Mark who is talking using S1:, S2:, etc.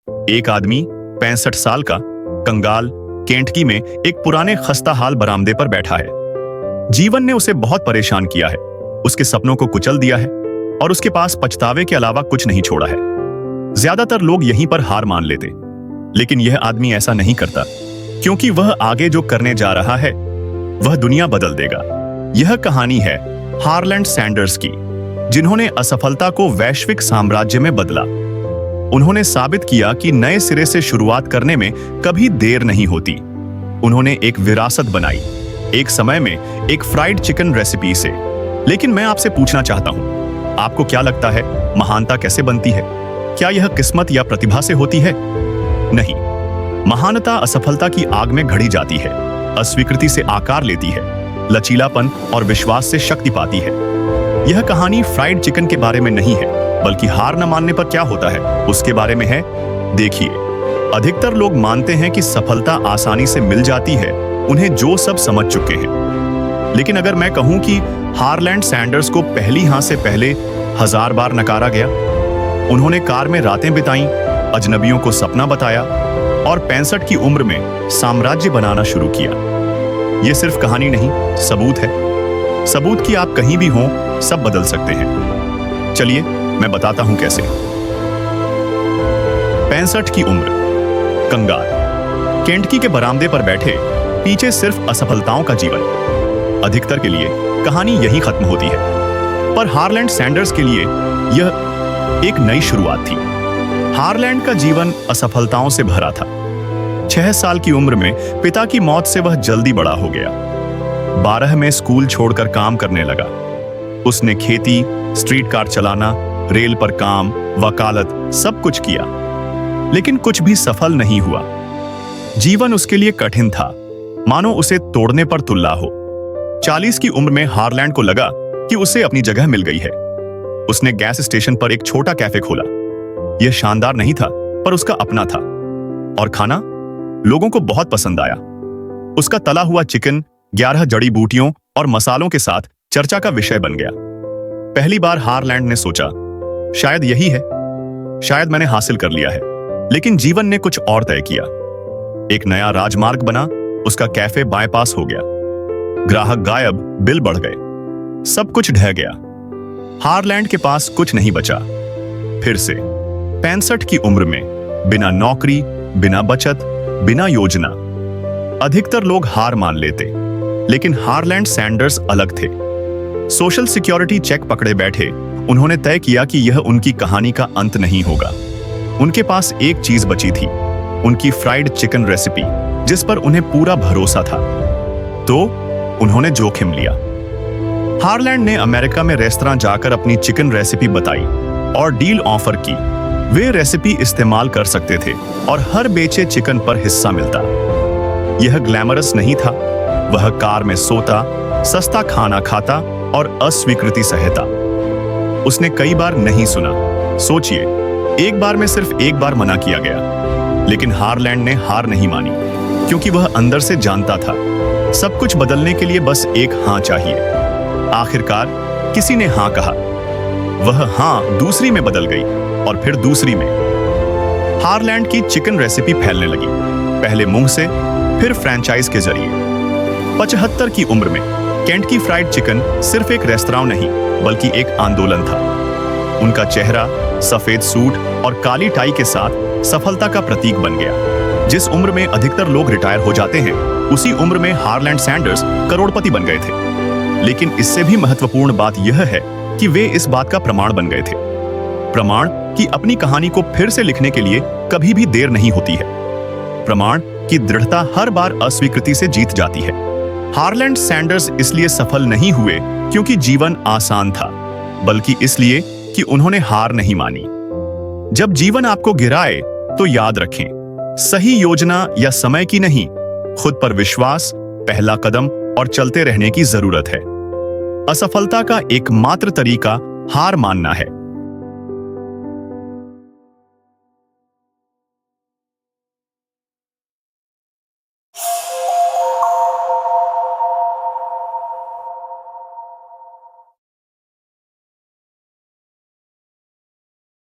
S1: एक आदमी 65 साल का कंगाल केंटकी में एक पुराने खस्ता हाल बरामदे पर बैठा है। जीवन ने उसे बहुत परेशान किया है, उसके सपनों को कुचल दिया है और उसके पास पछतावे के अलावा कुछ नहीं छोड़ा है। ज्यादातर लोग यहीं पर हार मान लेते, लेकिन यह आदमी ऐसा नहीं करता, क्योंकि वह आगे जो करने जा रहा है वह दुनिया बदल देगा। यह कहानी है हारलैंड सैंडर्स की, जिन्होंने असफलता को वैश्विक साम्राज्य में बदला। उन्होंने साबित किया कि नए सिरे से शुरुआत करने में कभी देर नहीं होती। उन्होंने एक विरासत बनाई, एक समय में एक फ्राइड चिकन रेसिपी से। लेकिन मैं आपसे पूछना चाहता हूं, आपको क्या लगता है महानता कैसे बनती है? क्या यह किस्मत या प्रतिभा से होती है? नहीं, महानता असफलता की आग में घड़ी जाती है, अस्वीकृति से आकार लेती है, लचीलापन और विश्वास से शक्ति पाती है। यह कहानी फ्राइड चिकन के बारे में नहीं है, बल्कि हार न मानने पर क्या होता है उसके बारे में है। देखिए, अधिकतर लोग मानते हैं कि सफलता आसानी से मिल जाती है, उन्हें जो सब समझ चुके हैं। लेकिन अगर मैं कहूं कि हारलैंड सैंडर्स को पहली हां से पहले 1000 बार नकारा गया, उन्होंने कार में रातें बिताई, अजनबियों को सपना बताया और 65 की उम्र में साम्राज्य बनाना शुरू किया। यह सिर्फ कहानी नहीं, सबूत है। सबूत कि आप कहीं भी हों, सब बदल सकते हैं। चलिए मैं बताता हूं कैसे। 65 की उम्र, कंगाल, केंटकी के बरामदे पर बैठे, पीछे सिर्फ असफलताओं का जीवन। अधिकतर के लिए कहानी यही खत्म होती है, पर हारलैंड सैंडर्स के लिए यह एक नई शुरुआत थी। हारलैंड का जीवन असफलताओं से भरा था। 6 साल की उम्र में पिता की मौत से वह जल्दी बड़ा हो गया। 12 में स्कूल छोड़कर काम करने लगा। उसने खेती, स्ट्रीट कार चलाना, रेल पर काम, वकालत, सब कुछ किया, लेकिन कुछ भी सफल नहीं हुआ। जीवन उसके लिए कठिन था, मानो उसे तोड़ने पर तुल्ला हो। 40 की उम्र में हारलैंड को लगा कि उसे अपनी जगह मिल गई है। उसने गैस स्टेशन पर एक छोटा कैफे खोला। यह शानदार नहीं था, पर उसका अपना था। और खाना लोगों को बहुत पसंद आया। उसका तला हुआ चिकन 11 जड़ी बूटियों और मसालों के साथ चर्चा का विषय बन गया। पहली बार हारलैंड ने सोचा, शायद यही है, शायद मैंने हासिल कर लिया है। लेकिन जीवन ने कुछ और तय किया। एक नया राजमार्ग बना, उसका कैफे बाईपास हो गया। ग्राहक गायब, बिल बढ़ गए, सब कुछ ढह गया। हारलैंड के पास कुछ नहीं बचा। फिर से 65 की उम्र में, बिना नौकरी, बिना बचत, बिना योजना। अधिकतर लोग हार मान लेते, लेकिन हारलैंड सैंडर्स अलग थे। सोशल सिक्योरिटी चेक पकड़े बैठे, उन्होंने तय किया कि यह उनकी कहानी का अंत नहीं होगा। उनके पास एक चीज बची थी, उनकी फ्राइड चिकन रेसिपी, जिस पर उन्हें पूरा भरोसा था। तो उन्होंने जोखिम लिया। हारलैंड ने अमेरिका में रेस्तरां जाकर अपनी चिकन रेसिपी बताई और डील ऑफर की। वे रेसिपी इस्तेमाल कर सकते थे और हर बेचे चिकन पर हिस्सा मिलता। यह ग्लैमरस नहीं था। वह कार में सोता, सस्ता खाना खाता और अस्वीकृति सहता। उसने कई बार नहीं सुना। सोचिए, एक बार में सिर्फ एक बार मना किया गया, लेकिन हारलैंड ने हार नहीं मानी, क्योंकि वह अंदर से जानता था सब कुछ बदलने के लिए बस एक हां चाहिए। आखिरकार किसी ने हां कहा। वह हां दूसरी में बदल गई और फिर दूसरी में। हारलैंड की चिकन रेसिपी फैलने लगी, पहले मुंह से, फिर फ्रेंचाइज के जरिए। 75 की उम्र में केंटकी फ्राइड चिकन सिर्फ एक रेस्तरां नहीं, बल्कि एक आंदोलन था। उनका चेहरा सफेद सूट और काली टाई के साथ सफलता का प्रतीक बन गया। जिस उम्र में अधिकतर लोग रिटायर हो जाते हैं, उसी उम्र में हारलैंड सैंडर्स करोड़पति बन गए थे। लेकिन इससे भी महत्वपूर्ण बात यह है कि वे इस बात का प्रमाण बन गए थे। प्रमाण कि अपनी कहानी को फिर से लिखने के लिए कभी भी देर नहीं होती है। प्रमाण कि दृढ़ता हर बार अस्वीकृति से जीत जाती है। हारलैंड सैंडर्स इसलिए सफल नहीं हुए क्योंकि जीवन आसान था, बल्कि इसलिए कि उन्होंने हार नहीं मानी। जब जीवन आपको गिराए तो याद रखें, सही योजना या समय की नहीं, खुद पर विश्वास, पहला कदम और चलते रहने की जरूरत है। असफलता का एकमात्र तरीका हार मानना है।